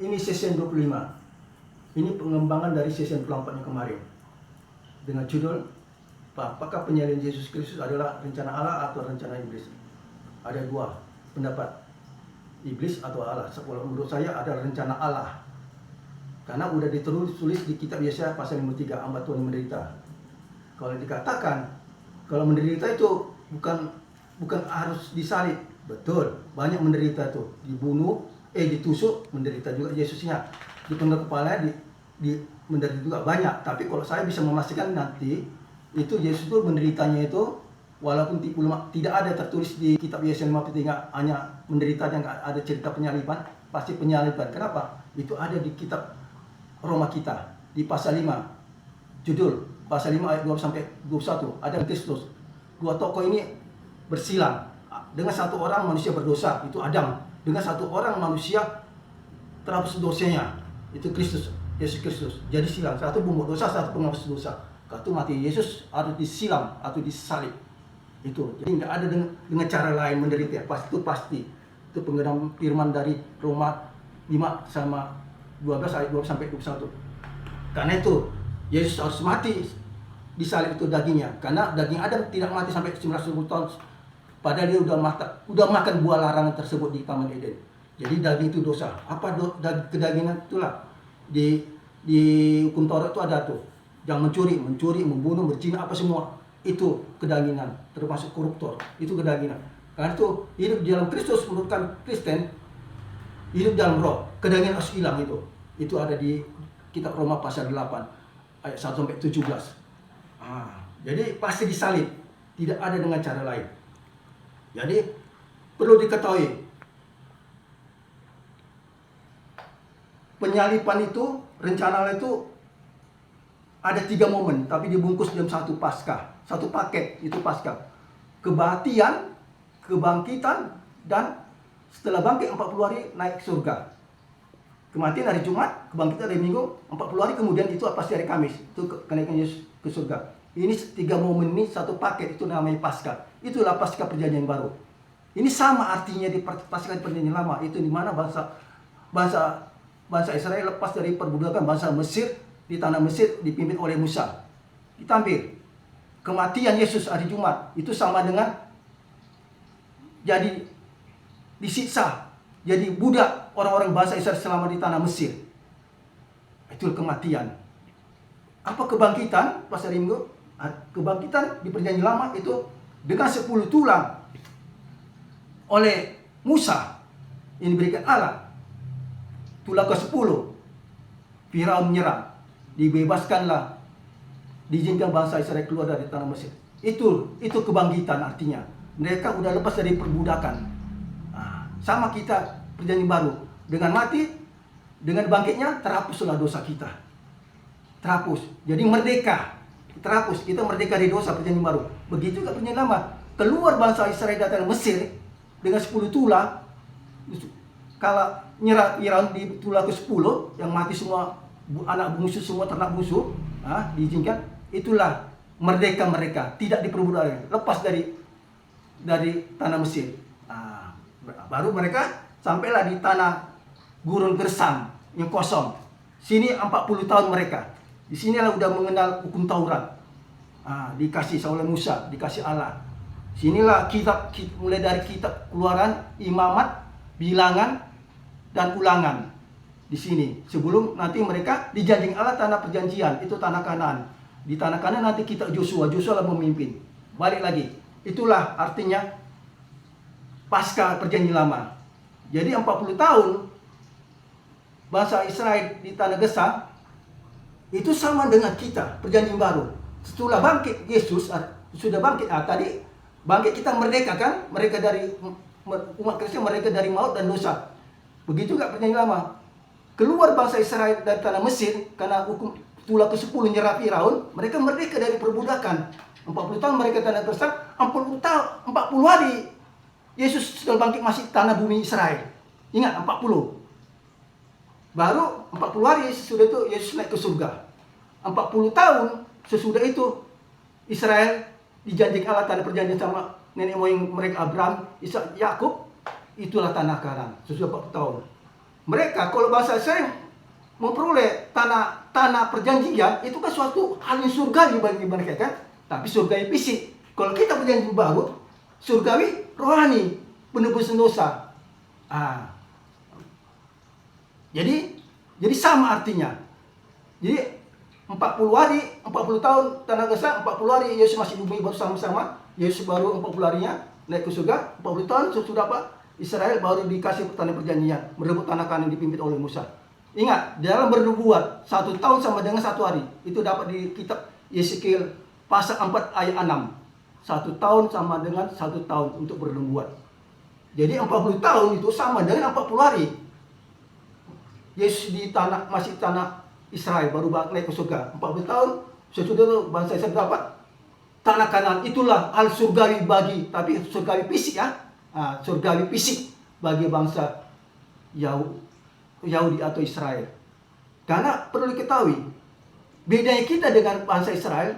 ini season 25. Ini pengembangan dari season 24 yang kemarin. Dengan judul, apakah penyalihan Yesus Kristus adalah rencana Allah atau rencana iblis? Ada dua pendapat, iblis atau Allah. Menurut saya adalah rencana Allah. Karena udah ditulis di kitab Yesaya pasal 53, hamba Tuhan yang menderita. Kalau dikatakan, kalau menderita itu bukan harus disalib. Betul, banyak menderita itu, dibunuh, ditusuk, menderita juga Yesusnya. Dipenggal kepala, menderita juga banyak. Tapi kalau saya bisa memastikan nanti itu Yesus itu menderitanya itu walaupun tidak ada tertulis di kitab Yesaya 53 hanya menderita dan ada cerita penyaliban, pasti penyaliban. Kenapa? Itu ada di kitab Roma kita di pasal 5. Judul pasal 5 ayat 2 sampai 21 ada Kristus. Dua tokoh ini bersilang. Dengan satu orang manusia berdosa, itu Adam. Dengan satu orang manusia terhapus dosanya, itu Kristus, Yesus Kristus. Jadi silang, satu pembuat dosa, satu penghapus dosa. Kalau mati Yesus harus disilam atau disalib. Itu. Jadi nggak ada dengan cara lain menderita. Pasti. Itu penggenam firman dari Roma 5 sama 12 ayat 2 sampai 21. Karena itu Yesus harus mati disalib itu dagingnya. Karena daging Adam tidak mati sampai 910 tahun. Padahal dia udah makan buah larangan tersebut di Taman Eden. Jadi daging itu dosa. Apa kedagingan itulah di hukum Taurat itu ada tuh. Jangan mencuri, membunuh, berzina, apa semua itu kedagingan, termasuk koruptor. Itu kedagingan. Karena itu hidup di dalam Kristus menurut Kristen, hidup dalam roh, kedagingan harus hilang itu. Itu ada di kitab Roma pasal 8 ayat 1 sampai 17. Jadi pasti disalib, tidak ada dengan cara lain. Jadi perlu diketahui penyalipan itu, rencana itu ada 3 momen, tapi dibungkus dalam satu Paskah, satu paket itu Paskah. Kematian, kebangkitan, dan setelah bangkit 40 hari naik ke surga. Kematian hari Jumat, kebangkitan hari Minggu, 40 hari kemudian itu pasti hari Kamis, itu kenaikan Yesus ke surga. Ini 3 momen ini satu paket, itu namanya Paskah. Itulah Paskah Perjanjian Baru. Ini sama artinya di Paskah Perjanjian Lama. Itu di mana bangsa Israel lepas dari perbudakan bangsa Mesir di tanah Mesir dipimpin oleh Musa. Ditampil kematian Yesus hari Jumat itu sama dengan jadi disiksa, jadi budak orang-orang bangsa Israel selama di tanah Mesir. Itu kematian. Apa kebangkitan pas hari Minggu? Kebangkitan di Perjanjian Lama itu dengan 10 tulang oleh Musa ini diberikan Allah. Tulang ke-10 Firaun menyerang, dibebaskanlah, diizinkan bangsa Israel keluar dari tanah Mesir. Itu kebangkitan artinya. Mereka udah lepas dari perbudakan. Sama kita Perjanjian Baru, dengan mati, dengan bangkitnya terhapuslah dosa kita. Terhapus. Jadi merdeka. Terhapus, kita merdeka dari dosa Perjanjian Baru. Begitu juga Perjanjian Lama. Keluar bangsa Israel dari tanah Mesir dengan 10 tulang. Kalau Firaun di tulang ke-10 yang mati semua, anak bungsu semua, ternak bungsu, diizinkan, itulah merdeka mereka, tidak diperbudak, lepas dari tanah Mesir. Baru mereka sampailah di tanah gurun gersam yang kosong. Sini 40 tahun mereka. Di sinilah udah mengenal hukum Taurat. Dikasih oleh Musa, dikasih Allah. Sinilah kitab mulai dari kitab Keluaran, Imamat, Bilangan, dan Ulangan. Di sini sebelum nanti mereka dijanjikan Allah tanah perjanjian, itu tanah Kanaan. Di tanah Kanaan nanti kitab Joshua lah memimpin. Balik lagi. Itulah artinya Paskah Perjanjian Lama. Jadi 40 tahun bangsa Israel di tanah Gesam itu sama dengan kita Perjanjian Baru. Setelah bangkit Yesus sudah bangkit. Tadi bangkit kita merdeka kan? Mereka dari umat Kristen, mereka dari maut dan dosa. Begitu juga Perjanjian Lama. Keluar bangsa Israel dari tanah Mesir karena hukum tulah ke-10 nyerah Firaun, mereka merdeka dari perbudakan. 40 tahun mereka tanah Gesam, 40 hari Yesus sudah bangkit masih tanah bumi Israel. Ingat 40. Baru 40 hari sesudah itu Yesus naik ke surga. 40 tahun sesudah itu Israel dijanjikan Allah tanah perjanjian sama nenek moyang mereka Abraham, Ishak, Yakub. Itulah tanah Kanaan sesudah 40 tahun. Mereka kalau bangsa Israel memperoleh tanah perjanjian itu kan suatu hal yang surgawi bagi mereka kan, tapi surgawi fisik. Kalau kita perjanjian baru, surgawi rohani, penebusan dosa. Jadi sama artinya. Jadi 40 hari, 40 tahun tanah Gaza, 40 hari Yesus masih di bumi bersama-sama. Yesus baru 40 harinya naik ke surga. 40 tahun sudah apa? Israel baru dikasih tanah perjanjian, merebut tanah Kanaan dipimpin oleh Musa. Ingat, dalam bernubuat 1 tahun sama dengan 1 hari. Itu dapat di kitab Yeskiel pasal 4 ayat 6. 1 tahun sama dengan 1 tahun untuk bernubuat. Jadi 40 tahun itu sama dengan 40 hari. Yesus masih tanah Israel baru naik ke surga. 40 tahun sesudah itu bangsa Israel dapat tanah Kanaan. Itulah hal surgawi tapi surgawi fisik ya. Surgawi fisik bagi bangsa Yahudi atau Israel. Karena perlu diketahui, bedanya kita dengan bangsa Israel,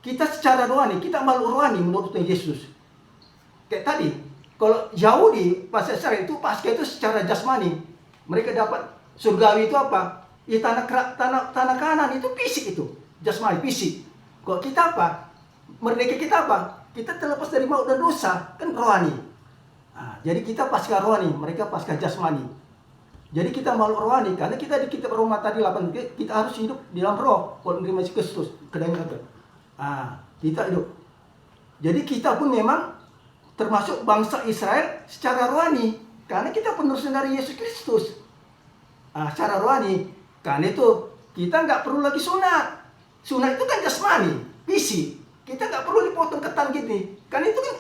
kita secara rohani, kita makhluk rohani menurut Yesus. Kayak tadi, kalau Yahudi, bangsa Israel itu pasca itu secara jasmani. Mereka dapat surgawi itu apa? Ya tanah Kanaan itu fisik itu, jasmani, fisik. Kalau kita apa? Merdeka kita apa? Kita terlepas dari maut dan dosa, kan rohani. Jadi kita pasca rohani, mereka pasca jasmani. Jadi kita makhluk rohani, karena kita di kitab Roma tadi 8, kita harus hidup di dalam roh, kalau menerima Kristus, kedainya itu. Kita hidup. Jadi kita pun memang termasuk bangsa Israel secara rohani, karena kita penerus dari Yesus Kristus. Secara rohani, karena itu kita nggak perlu lagi sunat. Sunat itu kan jasmani, fisik. Kita nggak perlu dipotong ketan gini, karena itu kan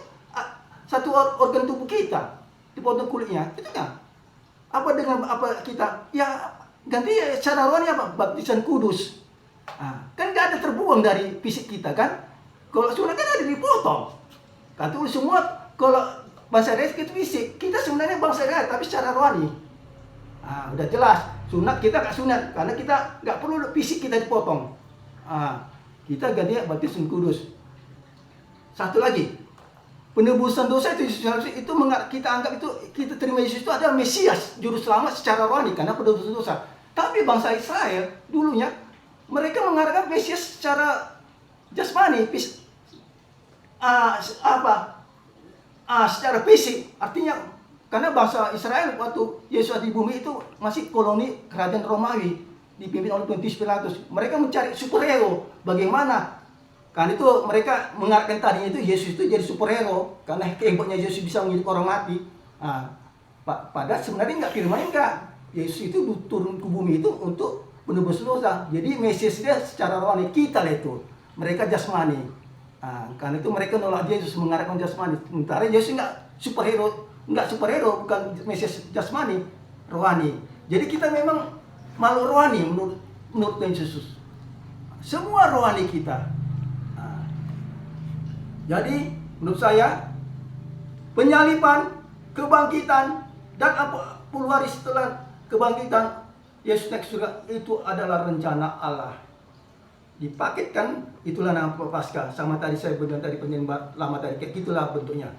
satu organ tubuh kita, dipotong kulitnya, itu kan. Apa dengan apa kita? Ya ganti secara rohani apa? Baptisan kudus. Kan nggak ada terbuang dari fisik kita kan? Kalau sunat kan ada dipotong. Kata semua kalau bangsa Israel itu fisik, kita sebenarnya bangsa Israel tapi secara rohani. Udah jelas. Sunat kita nggak sunat karena kita nggak perlu fisik kita dipotong. Kita ganti baptisan kudus. Satu lagi, penebusan dosa itu kita anggap itu kita terima Yesus itu adalah Mesias, juru selamat secara rohani karena penebusan dosa. Tapi bangsa Israel dulunya mereka mengharapkan Mesias secara jasmani, secara fisik. Artinya karena bangsa Israel waktu Yesus di bumi itu masih koloni kerajaan Romawi dipimpin oleh Pontius Pilatus. Mereka mencari superhero. Bagaimana? Karena itu mereka mengharapkan tadinya itu Yesus itu jadi superhero karena hebatnya Yesus bisa menghidupkan orang mati. Padahal sebenarnya enggak, firman enggak. Yesus itu turun ke bumi itu untuk menebus dosa. Jadi Mesias dia secara rohani, kita lah itu. Mereka jasmani. Karena itu mereka nolak Yesus, mengharapkan jasmani. Sementara Yesus enggak superhero, bukan Mesias jasmani, rohani. Jadi kita memang makhluk rohani menurut Yesus. Semua rohani kita. Jadi menurut saya penyaliban, kebangkitan dan 40 hari setelah kebangkitan Yesus naik surga itu adalah rencana Allah. Dipaketkan, itulah nama Paskah. Sama tadi saya bilang tadi penyembah lama tadi, kayak gitulah bentuknya.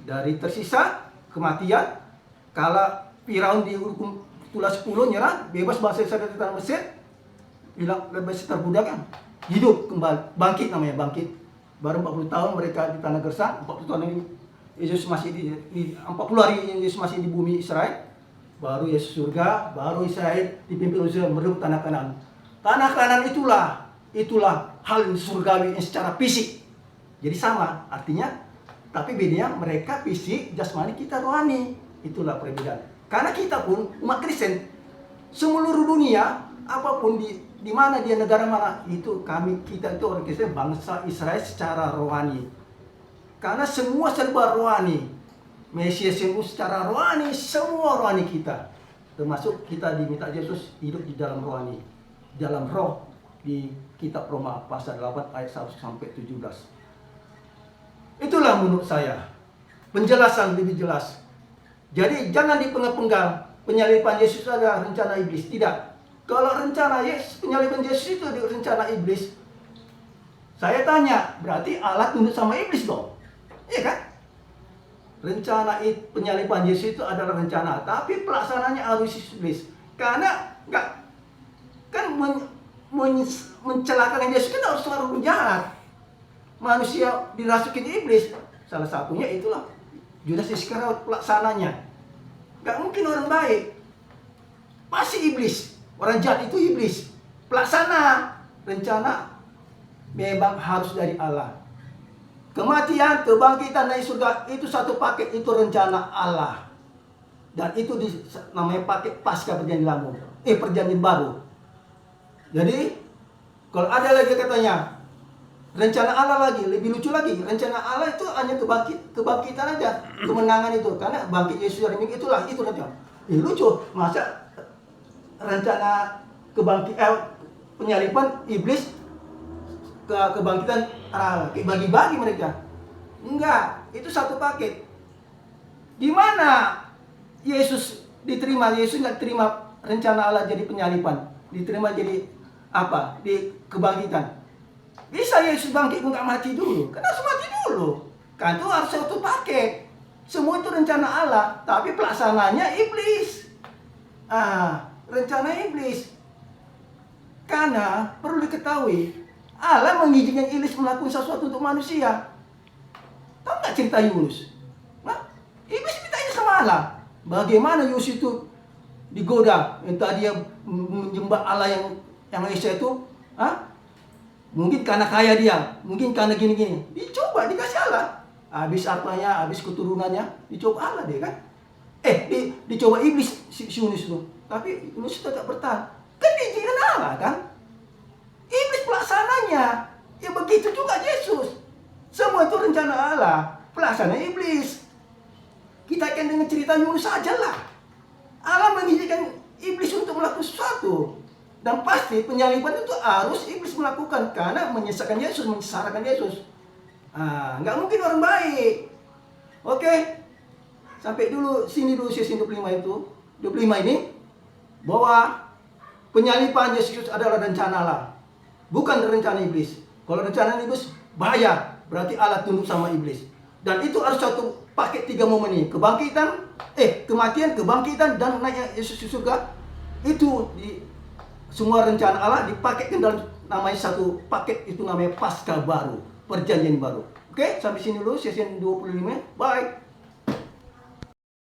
Dari tersisa kematian, kala Firaun dihukum tulas 10 nyerah, bebas bangsa Israel dari tanah Mesir, bilang bebas terbudak kan, hidup kembali, bangkit namanya, bangkit. Baru 40 tahun mereka di tanah Gersang, 40 tahun ini Yesus masih di 40 hari Yesus masih di bumi Israel. Baru Yesus surga, baru Israel dipimpin oleh Israel merebut tanah Kanaan. Tanah Kanaan itulah hal surgawi yang secara fisik. Jadi sama artinya, tapi bedanya mereka fisik, jasmani, kita rohani. Itulah perbedaan. Karena kita pun umat Kristen seluruh dunia, apapun di mana dia, negara mana, itu kita itu orang Kristen, bangsa Israel secara rohani. Karena semua serba rohani. Mesias yang secara rohani, semua rohani kita. Termasuk kita diminta Yesus hidup di dalam rohani, dalam roh, di kitab Roma pasal 8 ayat 1 sampai 17. Itulah menurut saya penjelasan lebih jelas. Jadi jangan dipenggal-penggal penyaliban Yesus adalah rencana iblis. Tidak. Kalau rencana penyaliban Yesus itu rencana iblis, saya tanya, berarti Allah tunduk sama iblis dong? Iya kan? rencana penyaliban Yesus itu adalah rencana, tapi pelaksananya harus iblis. Karena mencelakakan Yesus kan harus selalu jahat. Manusia dirasukin iblis. Salah satunya itulah Judas Iskariot pelaksananya. Gak mungkin orang baik. Pasti iblis. Orang jahat itu iblis. Pelaksana rencana memang harus dari Allah. Kematian, kebangkitan dari surga itu satu paket, itu rencana Allah. Dan itu namanya paket pasca perjanjian lama, perjanjian baru. Jadi kalau ada lagi katanya rencana Allah lagi, lebih lucu lagi. Rencana Allah itu hanya kebangkitan aja, kemenangan itu. Karena bangkit Yesus dari mimpi itu rencana. Lucu, masa rencana penyaliban iblis kebangkitan bagi-bagi mereka. Enggak, itu satu paket. Di mana Yesus diterima? Yesus nggak terima rencana Allah jadi penyaliban, diterima jadi apa? Di kebangkitan. Bisa Yesus bangkit nggak mati dulu? Karena harus mati dulu. Kan itu harus satu paket. Semua itu rencana Allah, tapi pelaksananya iblis. Rencana iblis. Karena perlu diketahui, Allah mengizinkan iblis melakukan sesuatu untuk manusia. Tahu nggak cerita Yunus? Iblis mintanya sama Allah. Bagaimana Yunus itu digoda? Entah dia menyembah Allah yang Esa itu, mungkin karena kaya dia, mungkin karena gini-gini. Dicoba, dikasih Allah. Habis hartanya, habis keturunannya, dicoba Allah deh kan. Dicoba iblis si Yunus itu. Tapi Yunus tetap bertahan. Kan diizinkan Allah kan. Iblis pelaksananya. Ya begitu juga Yesus. Semua itu rencana Allah, pelaksana iblis. Kita akan dengar cerita Yunus sajalah. Allah mengizinkan iblis untuk melakukan sesuatu. Dan pasti penyaliban itu harus iblis melakukan. Karena menyesatkan Yesus, mensesarakan Yesus. Nggak mungkin orang baik. Oke. Sampai dulu, sini dulu sesi 25 itu. 25 ini. Bahwa penyaliban Yesus adalah rencana Allah. Bukan rencana iblis. Kalau rencana iblis, bahaya. Berarti Allah tunduk sama iblis. Dan itu harus satu paket 3 momen ini. Kematian, kebangkitan, dan naiknya Yesus ke surga. Itu semua rencana Allah dipaketkan dalam namanya satu paket. Itu namanya Paskah baru, perjanjian baru. Oke, sampai sini dulu sesi 25. Bye.